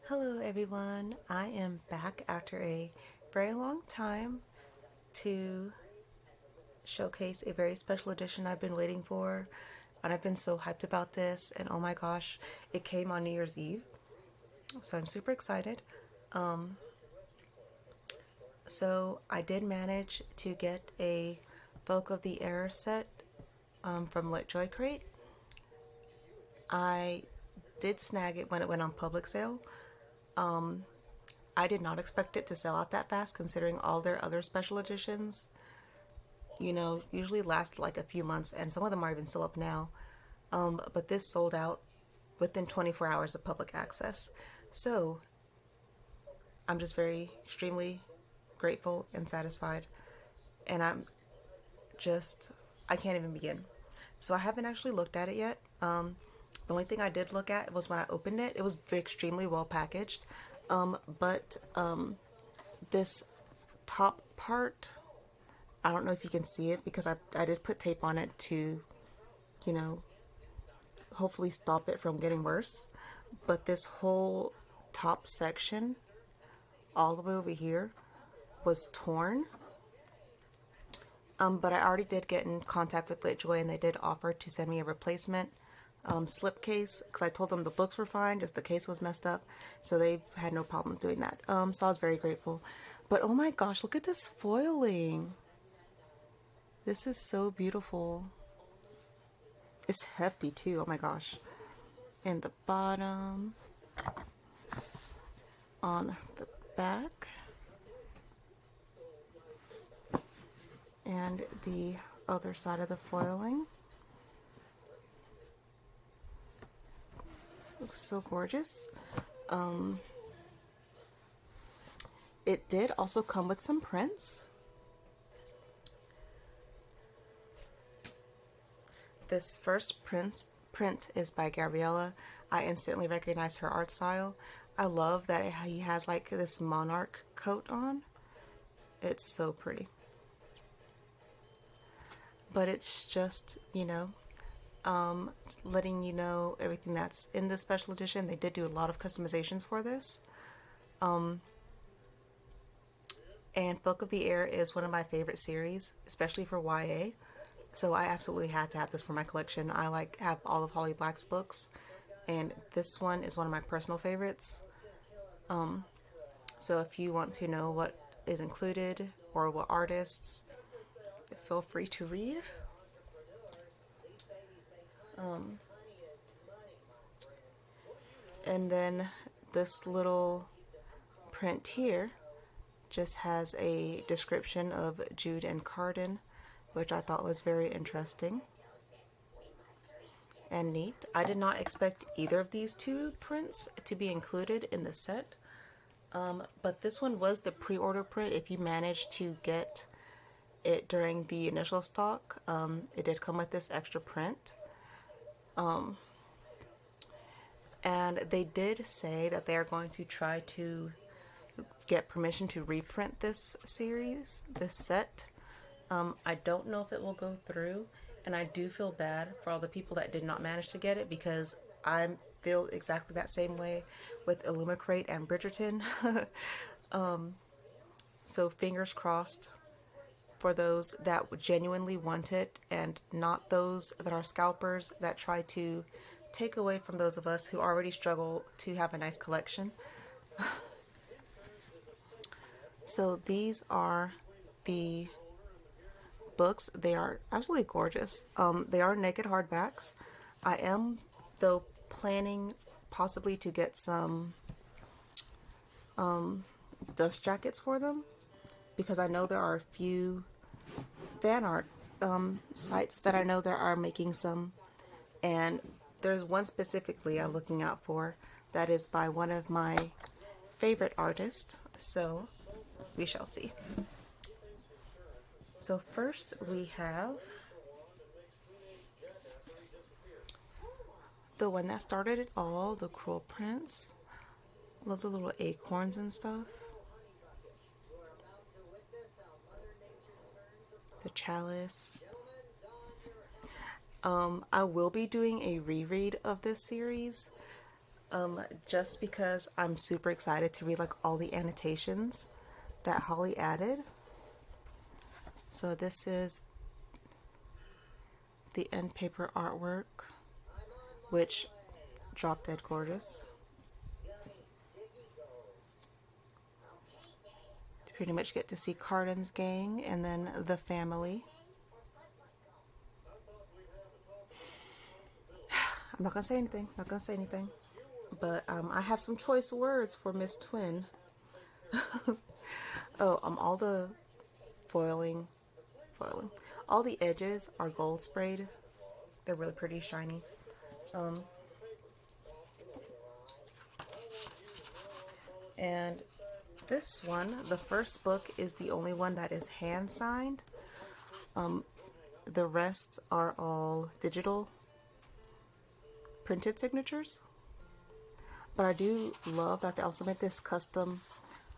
Hello everyone, I am back after a very long time to showcase a very special edition I've been waiting for, and I've been so hyped about this, and oh my gosh, it came on New Year's Eve, so I'm super excited. So I did manage to get a Folk of the Air set from LitJoy crate. I did snag it when it went on public sale. I did not expect it to sell out that fast considering all their other special editions, usually last like a few months, and some of them are even still up now. But this sold out within 24 hours of public access. So I'm just very extremely grateful and satisfied. And just, I can't even begin. So I haven't actually looked at it yet. The only thing I did look at was when I opened it. It was extremely well packaged. But this top part, I don't know if you can see it because I did put tape on it to, you know, hopefully stop it from getting worse. But this whole top section, all the way over here, was torn. But I already did get in contact with LitJoy and they did offer to send me a replacement slipcase because I told them the books were fine, just the case was messed up. So they had no problems doing that. So I was very grateful. But oh my gosh, look at this foiling. This is so beautiful. It's hefty too, oh my gosh. And the bottom, on the back, and the other side of the foiling. Looks so gorgeous. It did also come with some prints. This first print is by Gabriella. I instantly recognized her art style. I love that he has like this monarch coat on. It's so pretty. But it's just, letting you know everything that's in this special edition. They did do a lot of customizations for this. And Folk of the Air is one of my favorite series, especially for YA. So I absolutely had to have this for my collection. I have all of Holly Black's books, and this one is one of my personal favorites. So if you want to know what is included or what artists, feel free to read. And then this little print here just has a description of Jude and Carden, which I thought was very interesting and neat. I did not expect either of these two prints to be included in the set, but this one was the pre-order print. If you managed to get it during the initial stock, it did come with this extra print. And they did say that they are going to try to get permission to reprint this series, this set. I don't know if it will go through, and I do feel bad for all the people that did not manage to get it because I feel exactly that same way with Illumicrate and Bridgerton. So fingers crossed for those that genuinely want it and not those that are scalpers that try to take away from those of us who already struggle to have a nice collection. So these are the books. They are absolutely gorgeous. They are naked hardbacks. I am, though, planning possibly to get some dust jackets for them because I know there are a few fan art sites that I know that are making some, and there's one specifically I'm looking out for that is by one of my favorite artists, so we shall see. So first we have the one that started it all, the Cruel Prince. Love the little acorns and stuff. The Chalice. I will be doing a reread of this series. just because I'm super excited to read like all the annotations that Holly added. So this is the end paper artwork, which drop dead gorgeous. You pretty much get to see Cardin's gang and then the family. I'm not gonna say anything. Not gonna say anything. But I have some choice words for Miss Twin. Oh, all the foiling, all the edges are gold sprayed. They're really pretty shiny. And this one, the first book, is the only one that is hand signed. The rest are all digital printed signatures. But I do love that they also make this custom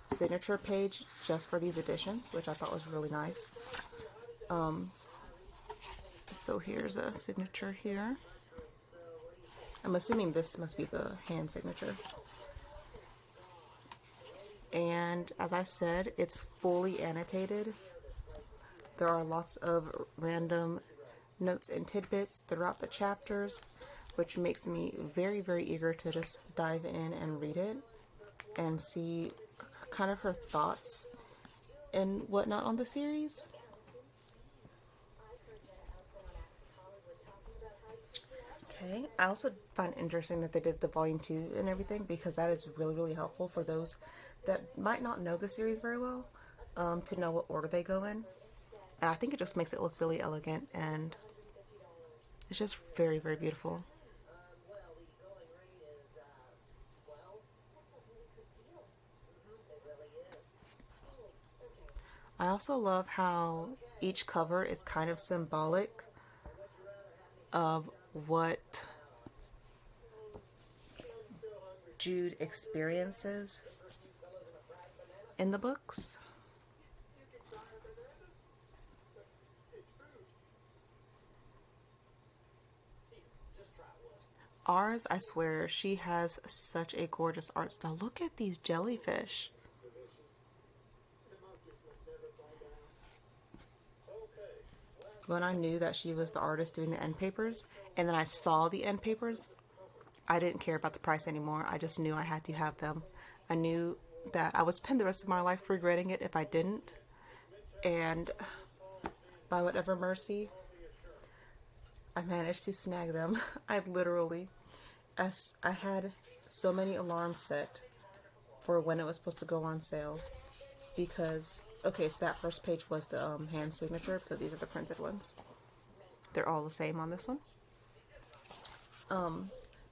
signature page just for these editions, which I thought was really nice. So here's a signature here. I'm assuming this must be the hand signature. And as I said, it's fully annotated. There are lots of random notes and tidbits throughout the chapters, which makes me very, very eager to just dive in and read it and see kind of her thoughts and whatnot on the series. Okay, I also find it interesting that they did the volume 2 and everything, because that is really, really helpful for those that might not know the series very well, to know what order they go in. And I think it just makes it look really elegant, and it's just very, very beautiful. I also love how each cover is kind of symbolic of what Jude experiences in the books. Ours, I swear, she has such a gorgeous art style. Look at these jellyfish. When I knew that she was the artist doing the end papers, and then I saw the end papers, I didn't care about the price anymore. I just knew I had to have them. I knew that I would spend the rest of my life regretting it if I didn't. And by whatever mercy, I managed to snag them. I literally, as I had so many alarms set for when it was supposed to go on sale, because, okay, so that first page was the hand signature, because these are the printed ones. They're all the same on this one.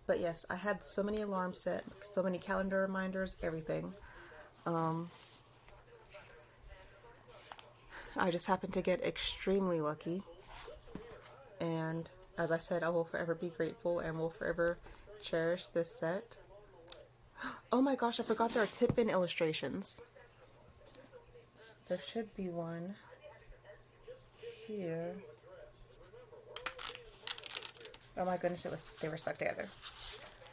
But yes, I had so many alarms set, so many calendar reminders, everything. I just happened to get extremely lucky. And as I said, I will forever be grateful and will forever cherish this set. Oh my gosh, I forgot there are tip-in illustrations. There should be one here. Oh my goodness, they were stuck together.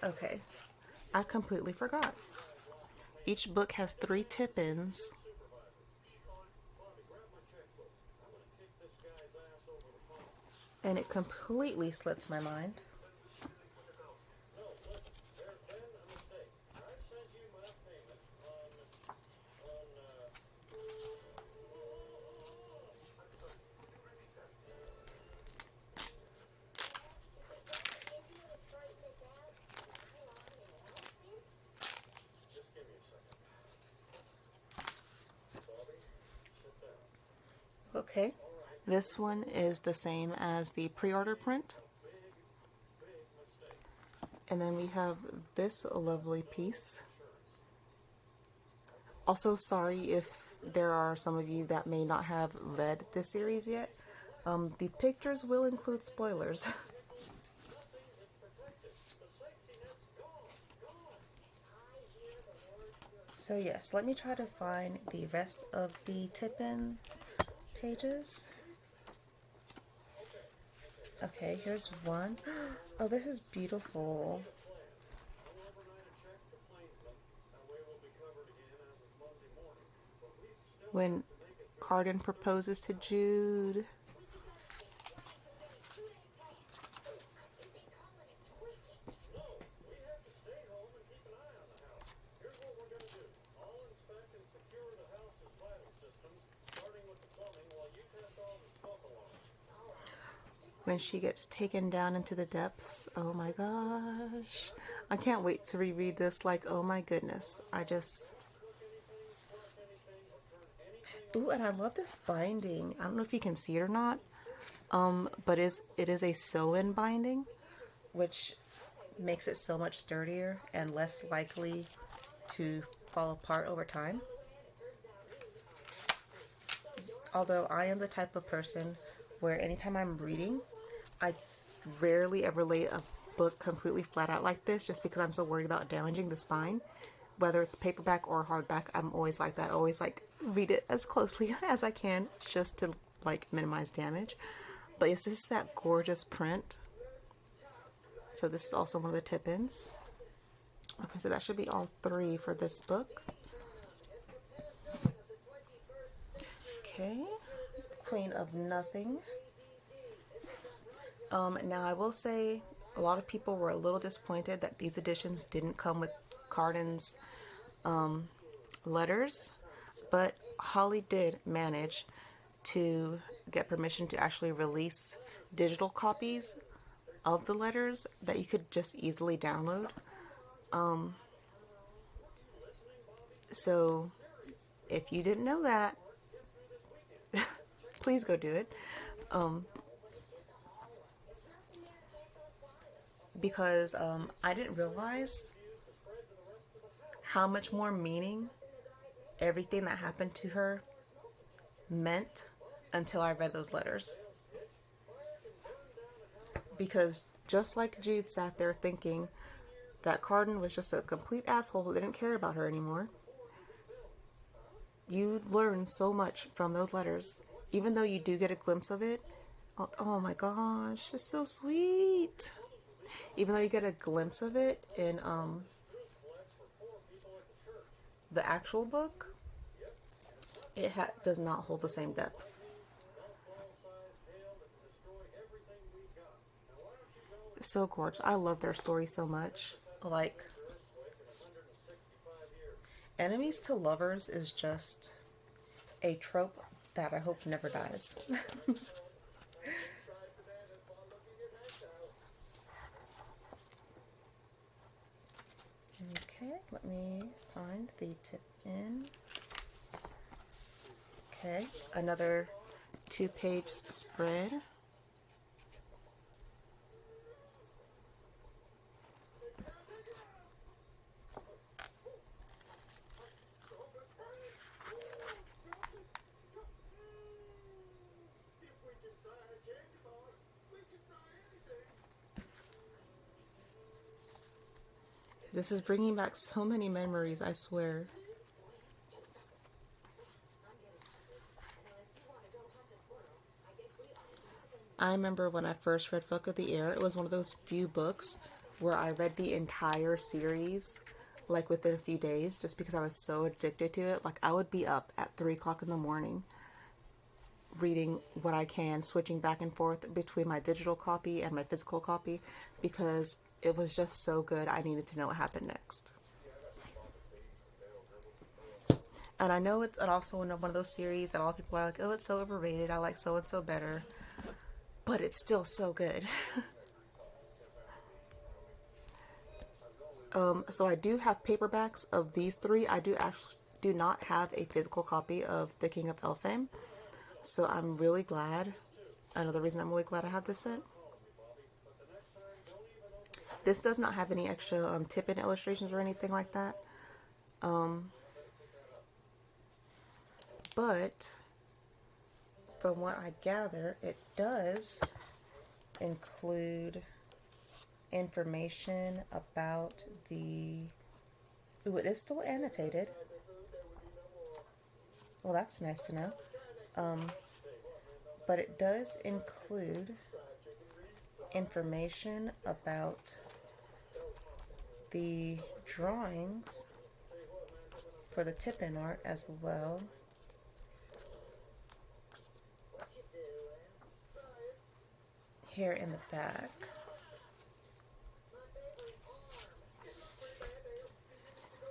Okay, I completely forgot. Each book has 3 tip-ins. And it completely slipped my mind. Okay, this one is the same as the pre-order print. And then we have this lovely piece. Also, sorry if there are some of you that may not have read this series yet. The pictures will include spoilers. So yes, let me try to find the rest of the tip-in pages. Okay, here's one. Oh, this is beautiful. When Carden proposes to Jude. When she gets taken down into the depths. Oh my gosh. I can't wait to reread this. Like, oh my goodness. Ooh, and I love this binding. I don't know if you can see it or not. But it is a sew-in binding, which makes it so much sturdier and less likely to fall apart over time. Although I am the type of person where anytime I'm reading, I rarely ever lay a book completely flat out like this just because I'm so worried about damaging the spine. Whether it's paperback or hardback, I'm always like that. Always like read it as closely as I can just to like minimize damage. But yes, this is that gorgeous print. So this is also one of the tip-ins. Okay, so that should be all 3 for this book. Okay, Queen of Nothing. Now I will say a lot of people were a little disappointed that these editions didn't come with Carden's letters, but Holly did manage to get permission to actually release digital copies of the letters that you could just easily download. So if you didn't know that, please go do it. Because I didn't realize how much more meaning everything that happened to her meant until I read those letters. Because just like Jude sat there thinking that Carden was just a complete asshole who didn't care about her anymore, you learn so much from those letters. Even though you do get a glimpse of it, oh my gosh, it's so sweet. Even though you get a glimpse of it in the actual book, it does not hold the same depth. So gorgeous. I love their story so much. Like, enemies to lovers is just a trope that I hope never dies. Okay, let me find the tip in. Okay, another 2-page spread. This is bringing back so many memories, I swear. I remember when I first read Folk of the Air, it was one of those few books where I read the entire series like within a few days just because I was so addicted to it. Like, I would be up at 3 o'clock in the morning reading what I can, switching back and forth between my digital copy and my physical copy because it was just so good. I needed to know what happened next. And I know it's also one of those series that a lot of people are like, oh, it's so overrated. I like so-and-so better. But it's still so good. So I do have paperbacks of these 3. I do not have a physical copy of The King of Elfame. So I'm really glad. Another reason I'm really glad I have this set. This does not have any extra tip-in illustrations or anything like that. But from what I gather, it does include information about the... Ooh, it is still annotated. Well, that's nice to know. But it does include information about the drawings for the tip-in art as well. Here in the back.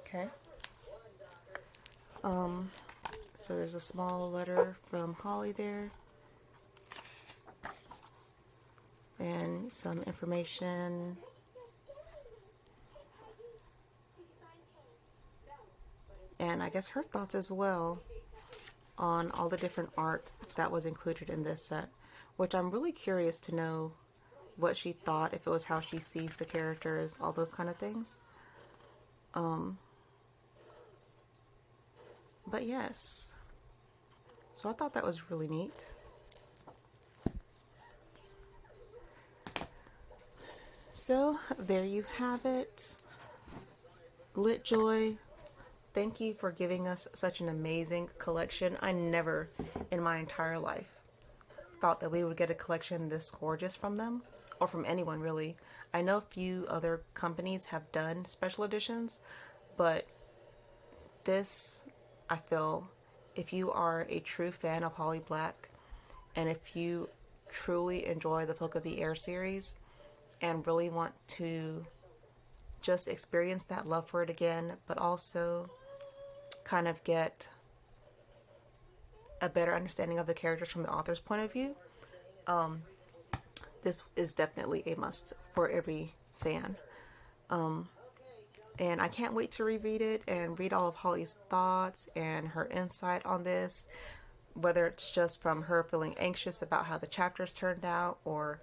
Okay. So there's a small letter from Holly there. And some information. And I guess her thoughts as well on all the different art that was included in this set, which I'm really curious to know what she thought, if it was how she sees the characters, all those kind of things. But yes, so I thought that was really neat. So there you have it. LitJoy, thank you for giving us such an amazing collection. I never in my entire life thought that we would get a collection this gorgeous from them, or from anyone really. I know a few other companies have done special editions, but this, I feel, if you are a true fan of Holly Black, and if you truly enjoy the Folk of the Air series and really want to just experience that love for it again, but also kind of get a better understanding of the characters from the author's point of view, this is definitely a must for every fan. And I can't wait to reread it and read all of Holly's thoughts and her insight on this, whether it's just from her feeling anxious about how the chapters turned out, or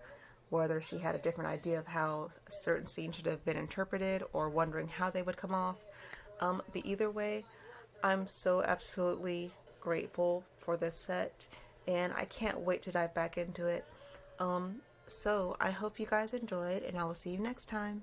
whether she had a different idea of how certain scenes should have been interpreted, or wondering how they would come off. But either way, I'm so absolutely grateful for this set, and I can't wait to dive back into it. So I hope you guys enjoyed, and I will see you next time.